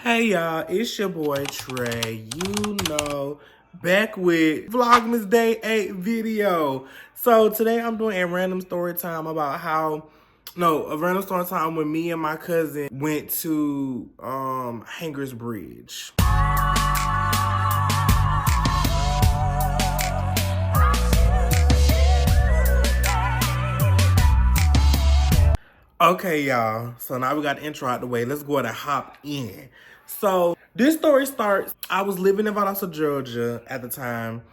Hey y'all, it's your boy Trey, back with Vlogmas Day 8 video. So today I'm doing a random story time about a random story time when me and my cousin went to Hangers Bridge. Okay, y'all. So now we got the intro out the way. Let's go ahead and hop in. So this story starts. I was living in Valdosta, Georgia at the time,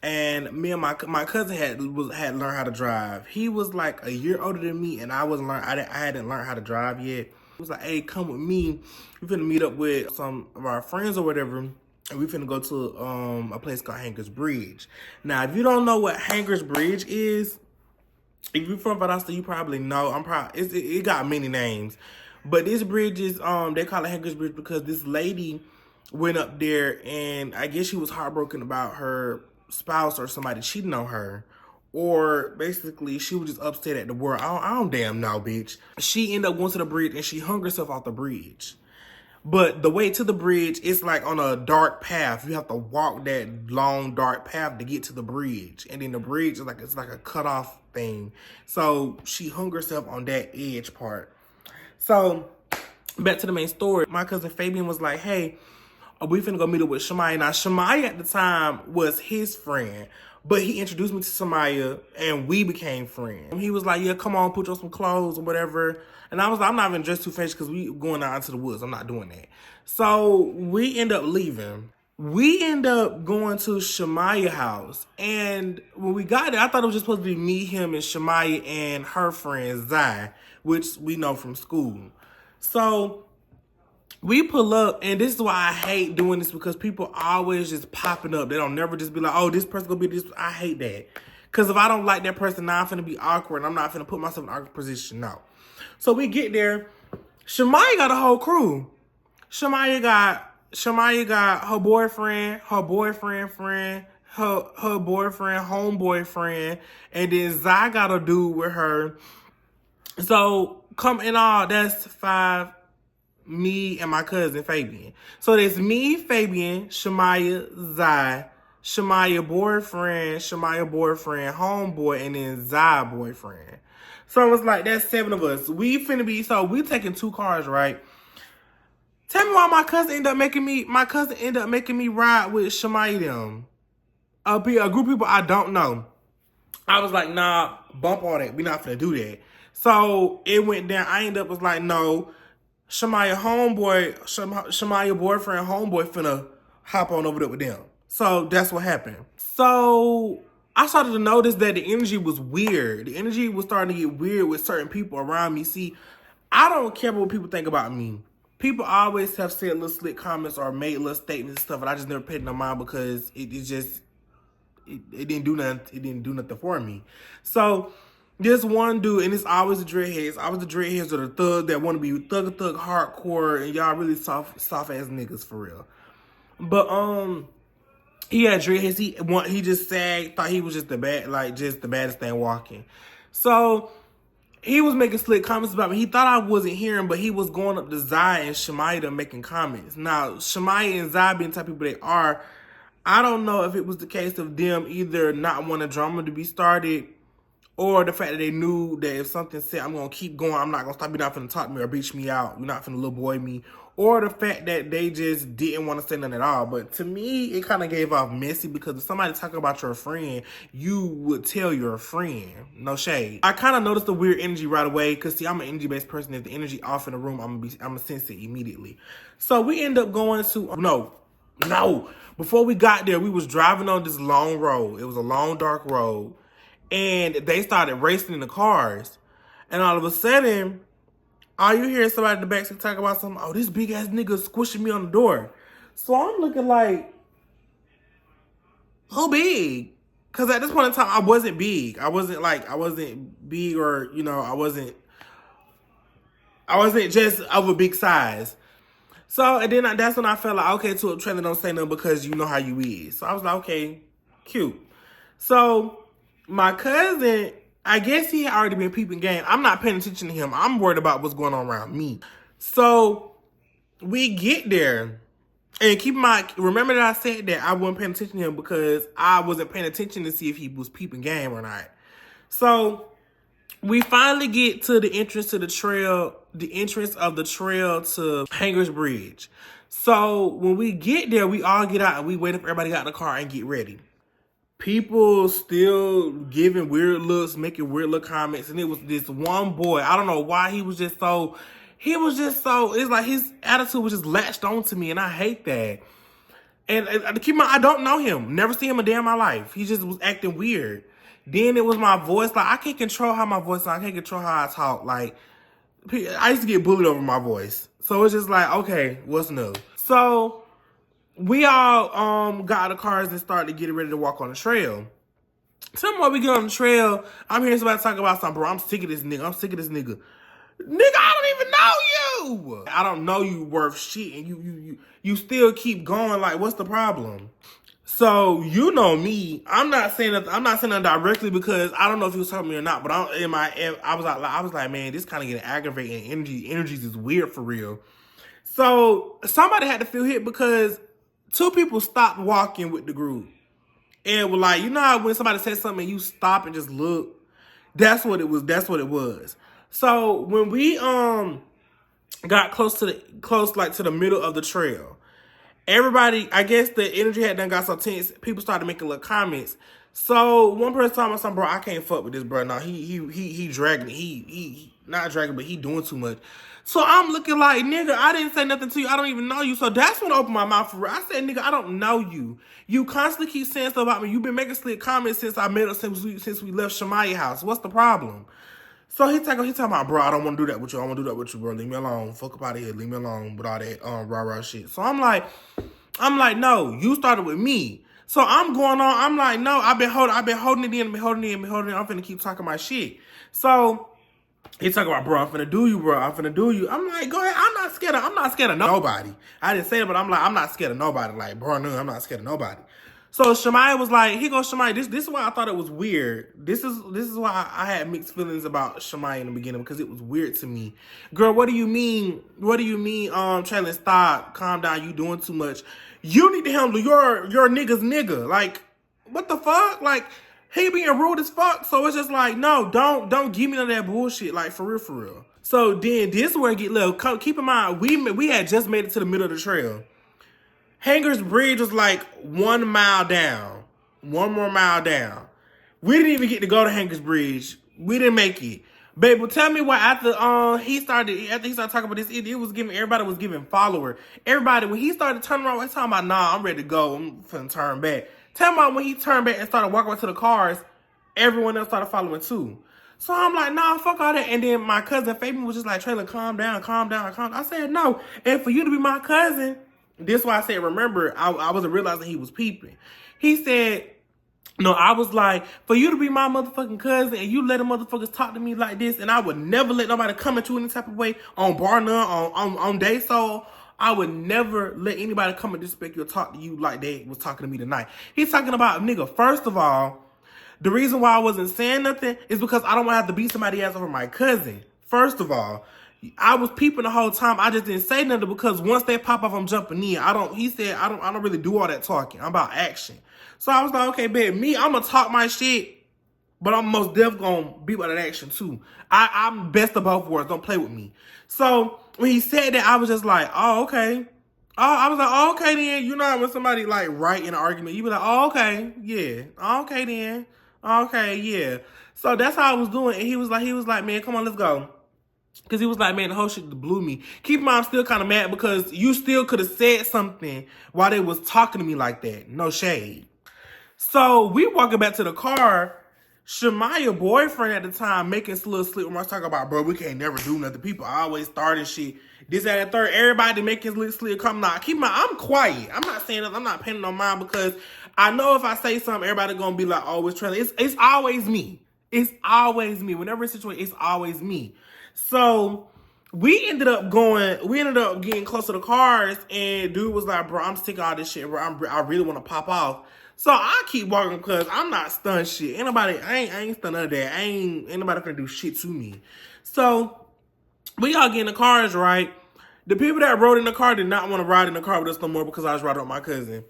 and me and my cousin had learned how to drive. He was like a year older than me, and I hadn't learned how to drive yet. He was like, "Hey, come with me. We finna meet up with some of our friends or whatever, and we finna go to a place called Hangers Bridge." Now, if you don't know what Hangers Bridge is, if you're from Valdosta, you probably know. It got many names, but this bridge is they call it Hangers Bridge because this lady went up there and I guess she was heartbroken about her spouse or somebody cheating on her, or basically she was just upset at the world. I don't damn know, bitch. She ended up going to the bridge and she hung herself off the bridge. But the way to the bridge, it's like on a dark path. You have to walk that long, dark path to get to the bridge. And then the bridge is it's like a cutoff thing. So she hung herself on that edge part. So back to the main story. My cousin Fabian was like, "Hey, we finna go meet up with Shamaya." Now, Shamaya at the time was his friend, but he introduced me to Shamaya and we became friends. He was like, "Yeah, come on, put on some clothes or whatever." And I was like, "I'm not even dressed too fancy because we going out into the woods. I'm not doing that." So we end up leaving. We end up going to Shamaya's house. And when we got there, I thought it was just supposed to be me, him, and Shamaya and her friend Zai, which we know from school. So we pull up, and this is why I hate doing this, because people always just popping up. They don't never just be like, "Oh, this person gonna be this." I hate that. Because if I don't like that person, now I'm finna be awkward. I'm not finna put myself in an awkward position. No. So we get there. Shamaya got a whole crew. Shamaya got her boyfriend, her boyfriend friend, her boyfriend, homeboy friend, and then Zai got a dude with her. So come in all, that's 5. Me and my cousin Fabian. So there's me, Fabian, Shamaya, Zai, Shamaya boyfriend, homeboy, and then Zai boyfriend. So it's like, that's 7 of us. We taking 2 cars, right? Tell me why my cousin ended up making me ride with Shamaya them. A group of people I don't know. I was like, "Nah, bump all that. We not finna do that." So it went down. I ended up was like, "No, Shamaya boyfriend, homeboy finna hop on over there with them." So that's what happened. So I started to notice that the energy was weird. The energy was starting to get weird with certain people around me. See, I don't care what people think about me. People always have said little slick comments or made little statements and stuff, and I just never paid no mind because it didn't do nothing. It didn't do nothing for me. So this one dude, and it's always the dreadheads. I was the dreadheads or the thug that want to be thug hardcore, and y'all really soft ass niggas for real. But he had dreadheads. He just thought he was just the baddest thing walking. So he was making slick comments about me. He thought I wasn't hearing, but he was going up to Zai and Shamaya making comments. Now, Shamaya and Zai being the type of people they are, I don't know if it was the case of them either not wanting drama to be started, or the fact that they knew that if something said, "I'm going to keep going, I'm not going to stop, you're not finna talk to me or beat me out, you're not finna little boy me," or the fact that they just didn't want to say nothing at all. But to me, it kind of gave off messy, because if somebody talking about your friend, you would tell your friend. No shade. I kind of noticed the weird energy right away, because see, I'm an energy-based person. If the energy off in the room, I'm gonna sense it immediately. So we end up going to, no. Before we got there, we was driving on this long road. It was a long, dark road. And they started racing in the cars. And all of a sudden, all you hear is somebody in the backseat talking about something. "Oh, this big ass nigga squishing me on the door." So I'm looking like, who big? Because at this point in time, I wasn't big. I wasn't big, or, I wasn't just of a big size. So, and then that's when I felt like, okay, to a trailer, don't say nothing because you know how you is. So I was like, okay, cute. So my cousin, I guess he had already been peeping game. I'm not paying attention to him. I'm worried about what's going on around me. So we get there. And keep in mind, remember that I said that I wasn't paying attention to him because I wasn't paying attention to see if he was peeping game or not. So we finally get to the entrance to the trail, the entrance of the trail to Hangers Bridge. So when we get there, we all get out and we wait for everybody to get out of the car and get ready. People still giving weird looks, making weird little comments. And it was this one boy. I don't know why he was just so, it's like his attitude was just latched on to me. And I hate that. And keep in mind, I don't know him. Never seen him a day in my life. He just was acting weird. Then it was my voice. Like, I can't control how my voice sounds. I can't control how I talk. Like, I used to get bullied over my voice. So it's just like, okay, what's new? So we all got out of cars and started getting ready to walk on the trail. Somewhere we get on the trail, I'm hearing somebody talk about something, bro. I'm sick of this nigga. I'm sick of this nigga. Nigga, I don't even know you. I don't know you worth shit, and you still keep going. Like, what's the problem? So you know me. I'm not saying that directly because I don't know if he was talking to me or not. But I was like, man, this kind of getting aggravating. Energies is weird for real. So somebody had to feel hit because two people stopped walking with the group and were like, you know how when somebody says something and you stop and just look. That's what it was. So when we got close to the middle of the trail, everybody, I guess the energy had done got so tense, people started making little comments. So one person told me something, bro, I can't fuck with this bro. Now he dragging it. He not dragging, but he doing too much. So I'm looking like, nigga, I didn't say nothing to you. I don't even know you. So that's when I opened my mouth for real. I said, nigga, I don't know you. You constantly keep saying stuff about me. You've been making slick comments since I met up since we left Shemaiah house. What's the problem? So he talking about, bro, I don't want to do that with you. I want to do that with you, bro. Leave me alone. Fuck up out of here. Leave me alone with all that rah-rah shit. So I'm like, no, you started with me. So I'm going on. I'm like, no, I've been holding it in. I'm finna keep talking my shit. So he talking about, bro, I'm finna do you, bro. I'm finna do you. I'm like, go ahead. I'm not scared of nobody. I didn't say it, but I'm like, I'm not scared of nobody. Like, bro, no, I'm not scared of nobody. So Shemaiah was like, here goes Shemaiah. This is why I thought it was weird. This is why I had mixed feelings about Shemaiah in the beginning, because it was weird to me. Girl, what do you mean? Traylon, stop, calm down. You doing too much. You need to handle your nigga's nigga. Like, what the fuck? Like, he being rude as fuck. So it's just like, no, don't give me none of that bullshit. Like, for real. So then this is where it get little. Keep in mind, we had just made it to the middle of the trail. Hangers Bridge was like 1 mile down. 1 more mile down. We didn't even get to go to Hangers Bridge. We didn't make it. Babe, tell me why after he started talking about this, everybody was giving follower. Everybody, when he started turning around, he's talking about, nah, I'm ready to go. I'm finna turn back. Tell me when he turned back and started walking to the cars, everyone else started following too. So I'm like, nah, fuck all that. And then my cousin Fabian was just like, Traylon, calm down. I said, no. And for you to be my cousin, this is why I said, remember, I wasn't realizing he was peeping. He said, no, I was like, for you to be my motherfucking cousin and you let the motherfuckers talk to me like this, and I would never let nobody come at you any type of way on bar none, on day so. I would never let anybody come and disrespect you or talk to you like they was talking to me tonight. He's talking about, nigga, first of all, the reason why I wasn't saying nothing is because I don't want to have to beat somebody ass over my cousin. First of all, I was peeping the whole time. I just didn't say nothing because once they pop off, I'm jumping in. He said, I don't really do all that talking. I'm about action. So I was like, okay, babe, I'm going to talk my shit, but I'm most definitely going to be about that action too. I'm best of both worlds. Don't play with me. So when he said that, I was just like, oh, okay. I was like, oh, okay then. You know when somebody like right in an argument, you be like, oh, okay, yeah. Okay then. Okay, yeah. So that's how I was doing. And he was like, man, come on, let's go. Because he was like, man, the whole shit blew me. Keep in mind, I'm still kind of mad because you still could have said something while they was talking to me like that. No shade. So we walking back to the car. Shemaiah boyfriend at the time making a little slip remarks talking about, bro, we can't never do nothing. People always starting shit. This, that, and third. Everybody making little slip come out. Keep in mind, I'm quiet. I'm not saying nothing. I'm not paying no mind because I know if I say something, everybody gonna be like, oh, it's Trailer. It's always me. It's always me. Whenever it's a situation, it's always me. So we ended up getting close to the cars, and dude was like, bro, I'm sick of all this shit, bro. I really want to pop off. So I keep walking because I'm not stunned shit. I ain't stunned none of that. Ain't nobody gonna do shit to me. So we all get in the cars, right? The people that rode in the car did not want to ride in the car with us no more because I was riding with my cousin.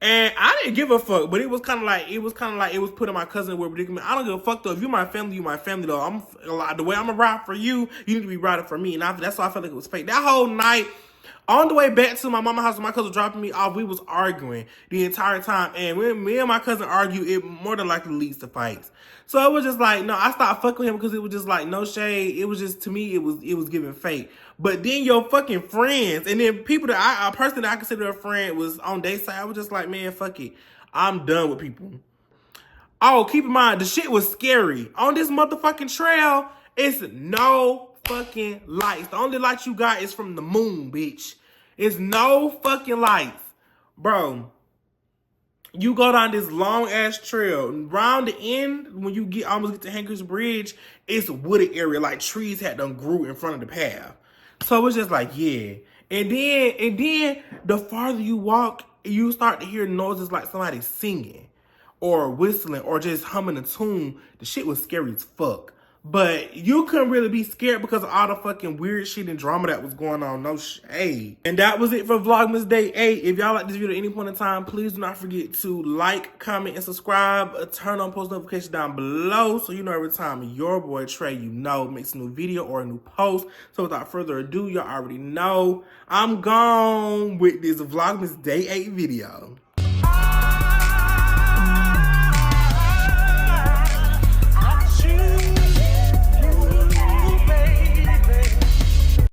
And I didn't give a fuck, but it was kind of like it was putting my cousin in a predicament. I don't give a fuck though. If you my family, you my family though. The way I'm gonna ride for you, you need to be riding for me. And that's why I felt like it was fake. That whole night, on the way back to my mama's house, my cousin was dropping me off. We was arguing the entire time, and when me and my cousin argue, it more than likely leads to fights. So it was just like, no, I stopped fucking with him because it was just like no shade. It was just, to me, it was giving fake. But then your fucking friends, and then people that a person that I consider a friend was on their side. I was just like, man, fuck it, I'm done with people. Oh, keep in mind, the shit was scary. On this motherfucking trail, it's no fucking lights. The only lights you got is from the moon, bitch. It's no fucking lights. Bro, you go down this long-ass trail. Round the end, when you almost get to Hankers Bridge, it's a wooded area. Like trees had done grew in front of the path. So it's just like, yeah. And then the farther you walk, you start to hear noises like somebody singing or whistling or just humming a tune. The shit was scary as fuck. But you couldn't really be scared because of all the fucking weird shit and drama that was going on. No shade. And that was it for Vlogmas Day 8. If y'all like this video at any point in time, please do not forget to like, comment, and subscribe. Turn on post notifications down below so you know every time your boy Trey, makes a new video or a new post. So without further ado, y'all already know I'm gone with this Vlogmas Day 8 video.